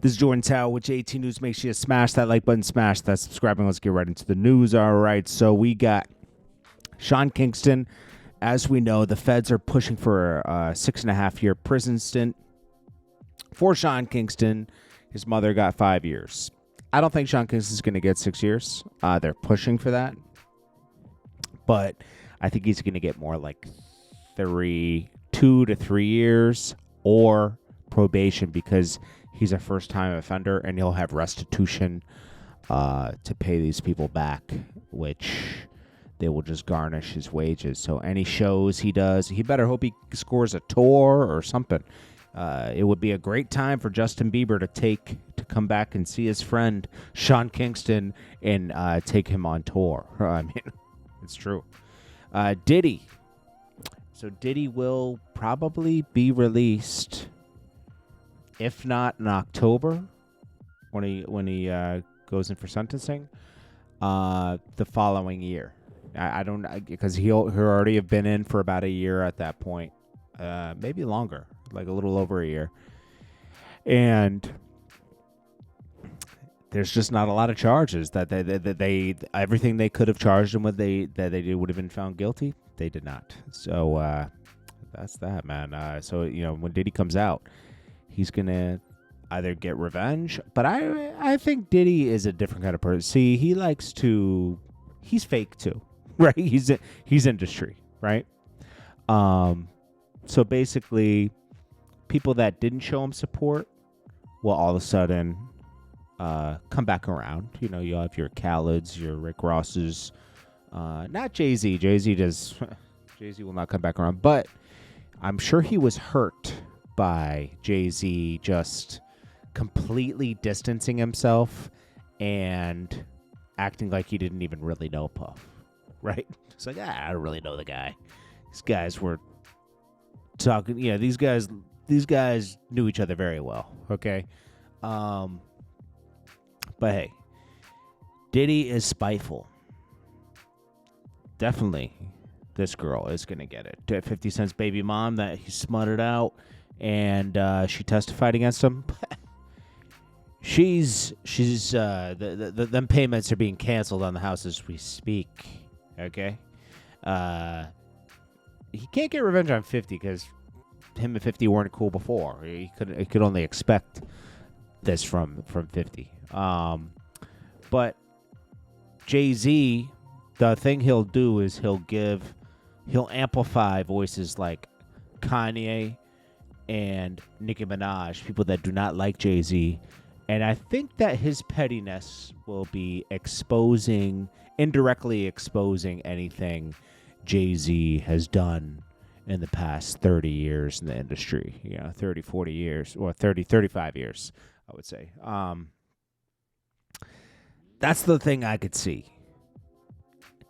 This is Jordan Tower with JT News. Make sure you smash that like button, smash that subscribing. Let's get right into the news. All right, so we got Sean Kingston. As we know, the feds are pushing for a 6.5-year prison stint for Sean Kingston. His mother got 5 years. I don't think Sean Kingston's going to get 6 years. They're pushing for that. But I think he's going to get more like 2 to 3 years or probation because he's a first-time offender, and he'll have restitution to pay these people back, which they will just garnish his wages. So any shows he does, he better hope he scores a tour or something. It would be a great time for Justin Bieber to come back and see his friend Sean Kingston and take him on tour. I mean, it's true. Diddy. So Diddy will probably be released, if not in October, when he goes in for sentencing, the following year. I don't, because he'll already have been in for about a year at that point, maybe longer, like a little over a year, and there's just not a lot of charges that they everything they could have charged him with that they did would have been found guilty. They did not. So that's that, man. So when Diddy comes out, he's gonna either get revenge, but I think Diddy is a different kind of person. See, he's fake too, right? He's industry, right? So basically, people that didn't show him support will all of a sudden come back around. You have your Khaled's, your Rick Ross's, not Jay-Z. Jay-Z will not come back around, but I'm sure he was hurt by Jay-Z just completely distancing himself and acting like he didn't even really know Puff, right? It's like, I don't really know the guy. These guys were talking, these guys knew each other very well, okay? But hey, Diddy is spiteful. Definitely, this girl is going to get it. 50 Cent's baby mom that he smutted out, and she testified against him. She's them payments are being canceled on the house as we speak. Okay, he can't get revenge on 50 because him and 50 weren't cool before. He could only expect this from 50. But Jay-Z, the thing he'll do is he'll amplify voices like Kanye and Nicki Minaj, people that do not like Jay-Z. And I think that his pettiness will be indirectly exposing anything Jay-Z has done in the past 30 years in the industry. 30, 40 years, or 30, 35 years, I would say. That's the thing I could see.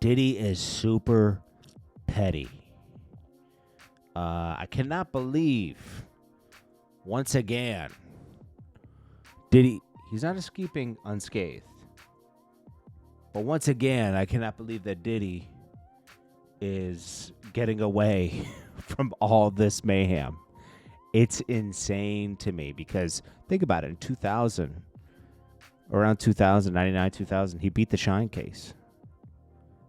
Diddy is super petty. I cannot believe, once again, Diddy, he's not escaping unscathed. But once again, I cannot believe that Diddy is getting away from all this mayhem. It's insane to me because think about it. In 2000, around 2000, 99, 2000, he beat the Shine case.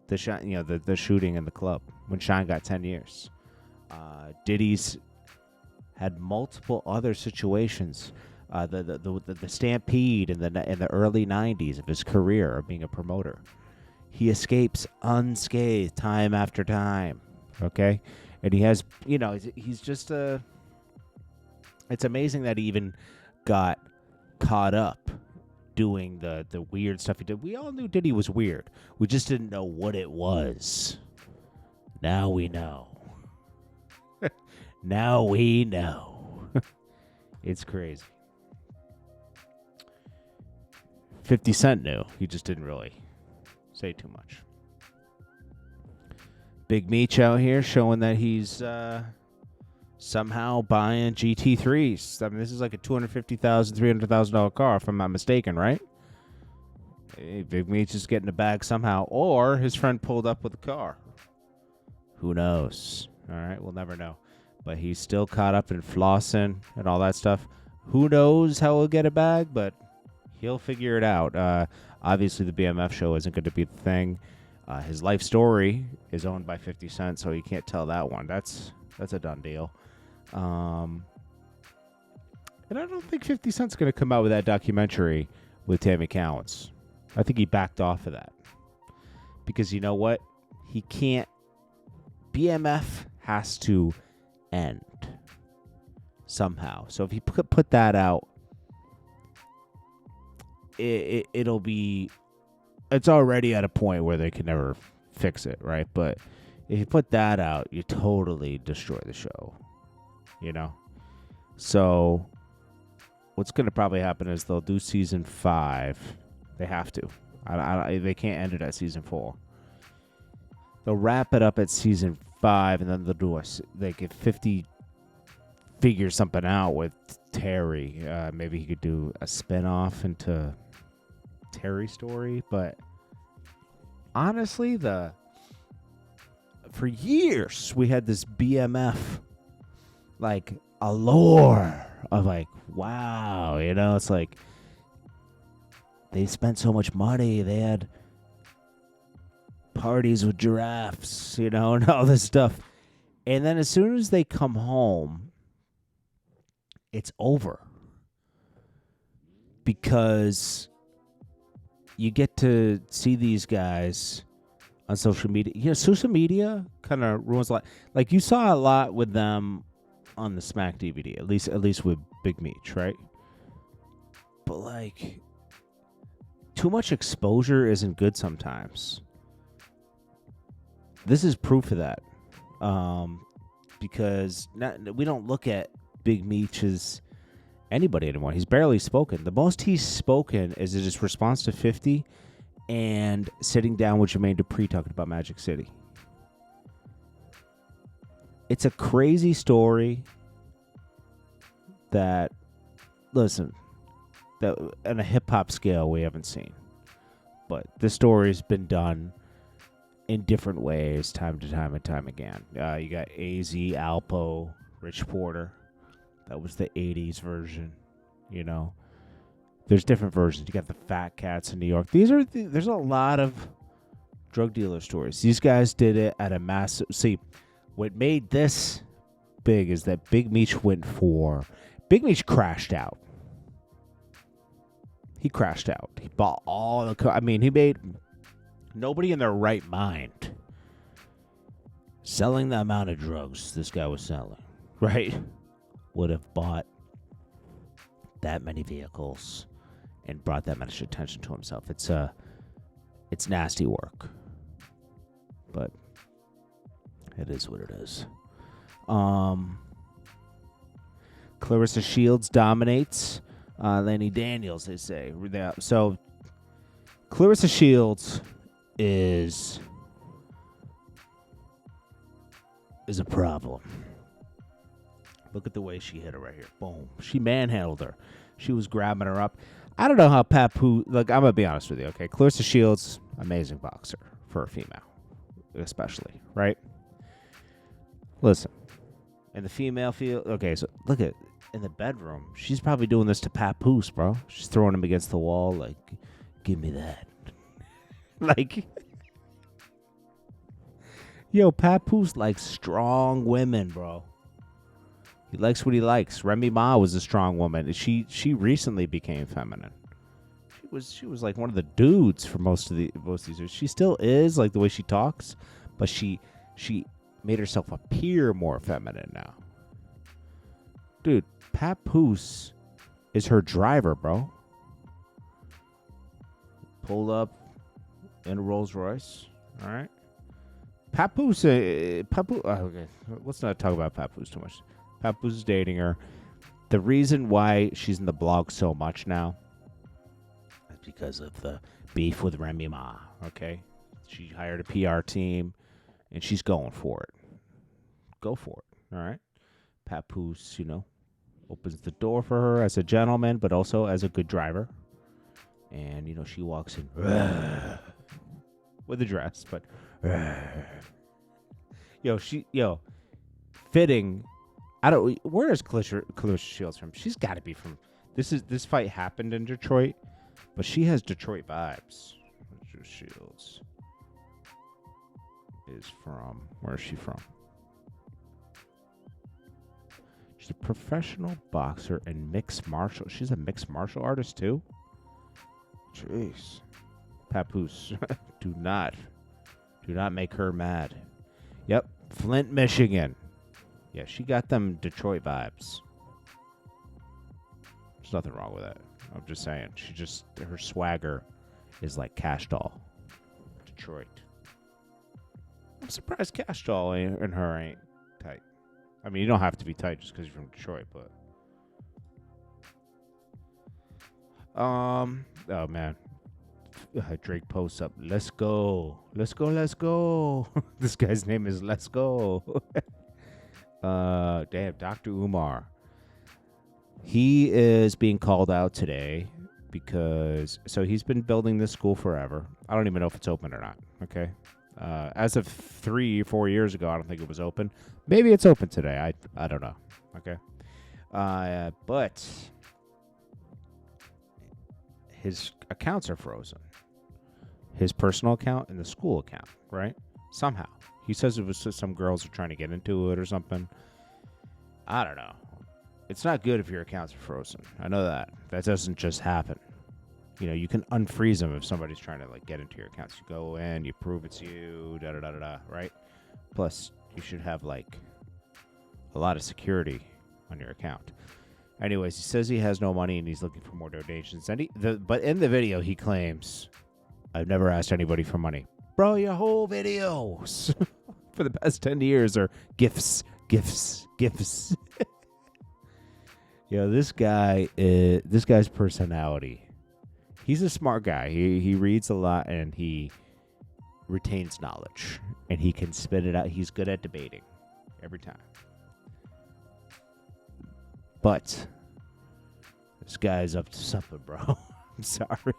The shooting in the club when Shine got 10 years. Diddy's had multiple other situations. The stampede in the early 90s of his career of being a promoter. He escapes unscathed time after time. Okay? And he has, he's just it's amazing that he even got caught up doing the weird stuff he did. We all knew Diddy was weird. We just didn't know what it was. Now we know. Now we know. It's crazy. 50 Cent knew. He just didn't really say too much. Big Meech out here showing that he's somehow buying GT3s. I mean, this is like a $250,000, $300,000 car, if I'm not mistaken, right? Hey, Big Meech is getting a bag somehow. Or his friend pulled up with a car. Who knows? All right, we'll never know. But he's still caught up in flossing and all that stuff. Who knows how he'll get it back, but he'll figure it out. Obviously, the BMF show isn't going to be the thing. His life story is owned by 50 Cent, so you can't tell that one. That's a done deal. And I don't think 50 Cent's going to come out with that documentary with Tammy Cowens. I think he backed off of that. Because you know what? He can't. BMF has to end somehow. So if he put that out, it'll be. It's already at a point where they can never fix it, right? But if you put that out, you totally destroy the show, you know? So what's going to probably happen is they'll do season 5. They have to. They can't end it at season 4. They'll wrap it up at season 5, and then they'll do like if 50 figures something out with Terry. Maybe he could do a spinoff into Terry story, but honestly, for years we had this BMF like allure of like, wow, you know, it's like they spent so much money, they had parties with giraffes, you know, and all this stuff, and then as soon as they come home, it's over because you get to see these guys on social media. You know, social media kind of ruins a lot. Like, you saw a lot with them on the Smack DVD, at least with Big Meech, right? But, like, too much exposure isn't good sometimes. This is proof of that. Because we don't look at Big Meech as anybody anymore. He's barely spoken. The most he's spoken is his response to 50 and sitting down with Jermaine Dupri talking about Magic City. It's a crazy story that, listen, that on a hip-hop scale we haven't seen. But this story's been done in different ways time to time and time again. You got AZ, Alpo, Rich Porter. That was the 80s version, you know. There's different versions. You got the Fat Cats in New York. There's a lot of drug dealer stories. These guys did it at a massive... See, what made this big is that Big Meech Big Meech crashed out. He crashed out. He bought all the... he made... Nobody in their right mind selling the amount of drugs this guy was selling, right? Would have bought that many vehicles and brought that much attention to himself. It's nasty work, but it is what it is. Clarissa Shields dominates. Lanny Daniels, they say. So Clarissa Shields is a problem. Look at the way she hit her right here. Boom. She manhandled her. She was grabbing her up. I don't know how Papoose... Look, I'm going to be honest with you, okay? Clarissa Shields, amazing boxer for a female, especially, right? Listen, in the female field... Okay, so look at... In the bedroom, she's probably doing this to Papoose, bro. She's throwing him against the wall like, give me that. Like... Yo, Papoose likes strong women, bro. He likes what he likes. Remy Ma was a strong woman. She recently became feminine. She was like one of the dudes for most of these years. She still is, like the way she talks, but she made herself appear more feminine now. Dude, Papoose is her driver, bro. Pulled up in a Rolls Royce. All right. Papoose. Okay, let's not talk about Papoose too much. Papoose is dating her. The reason why she's in the blog so much now is because of the beef with Remy Ma, okay? She hired a PR team, and she's going for it. Go for it, all right? Papoose, opens the door for her as a gentleman, but also as a good driver. And, she walks in with a dress, but... fitting I don't. Where is Clarissa Shields from? She's got to be from. This fight happened in Detroit, but she has Detroit vibes. Clarissa Shields is from. Where is she from? She's a professional boxer and mixed martial. She's a mixed martial artist too. Jeez, Papoose, do not make her mad. Yep, Flint, Michigan. Yeah, she got them Detroit vibes. There's nothing wrong with that. I'm just saying. Her swagger is like Cash Doll. Detroit. I'm surprised Cash Doll and her ain't tight. I mean, you don't have to be tight just because you're from Detroit, but. Oh, man. Drake posts up, let's go. Let's go, let's go. This guy's name is Let's Go. Damn, Dr. Umar. He is being called out today because he's been building this school forever. I don't even know if it's open or not. Okay. As of 3-4 years ago, I don't think it was open. Maybe it's open today. I don't know. Okay. But his accounts are frozen. His personal account and the school account, right? Somehow. He says it was just some girls are trying to get into it or something. I don't know. It's not good if your accounts are frozen. I know that. That doesn't just happen. You know, you can unfreeze them if somebody's trying to, like, get into your accounts. You go in, you prove it's you, da-da-da-da-da, right? Plus, you should have, like, a lot of security on your account. Anyways, he says he has no money and he's looking for more donations. And but in the video, he claims, I've never asked anybody for money. Bro, your whole videos for the past 10 years are gifts. You know, this guy's personality. He's a smart guy. He reads a lot and he retains knowledge and he can spit it out. He's good at debating every time. But this guy's up to something, bro. I'm sorry.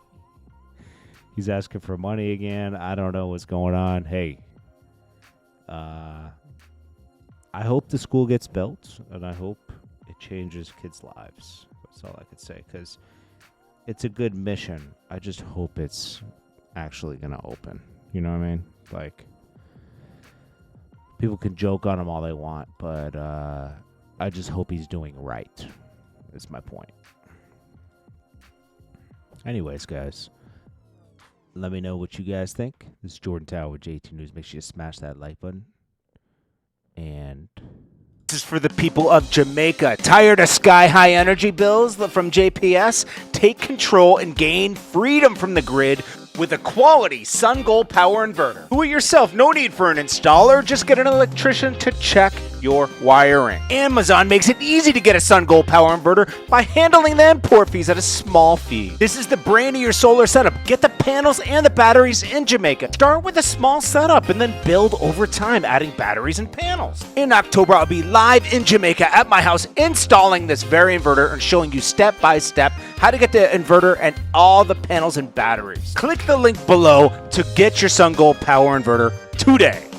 He's asking for money again. I don't know what's going on. Hey, I hope the school gets built, and I hope it changes kids' lives. That's all I could say, because it's a good mission. I just hope it's actually going to open. You know what I mean? Like, people can joke on him all they want, but I just hope he's doing right. That's my point. Anyways, guys, let me know what you guys think. This is Jordan Tower with JT News. Make sure you smash that like button. And this is for the people of Jamaica. Tired of sky-high energy bills from JPS? Take control and gain freedom from the grid with a quality Sun Gold Power Inverter. Do it yourself. No need for an installer. Just get an electrician to check your wiring. Amazon makes it easy to get a Sun Gold Power Inverter by handling the import fees at a small fee. This is the brain of your solar setup. Get the panels and the batteries in Jamaica. Start with a small setup and then build over time, adding batteries and panels. In October, I'll be live in Jamaica at my house installing this very inverter and showing you step by step how to get the inverter and all the panels and batteries. Click the link below to get your Sun Gold Power Inverter today.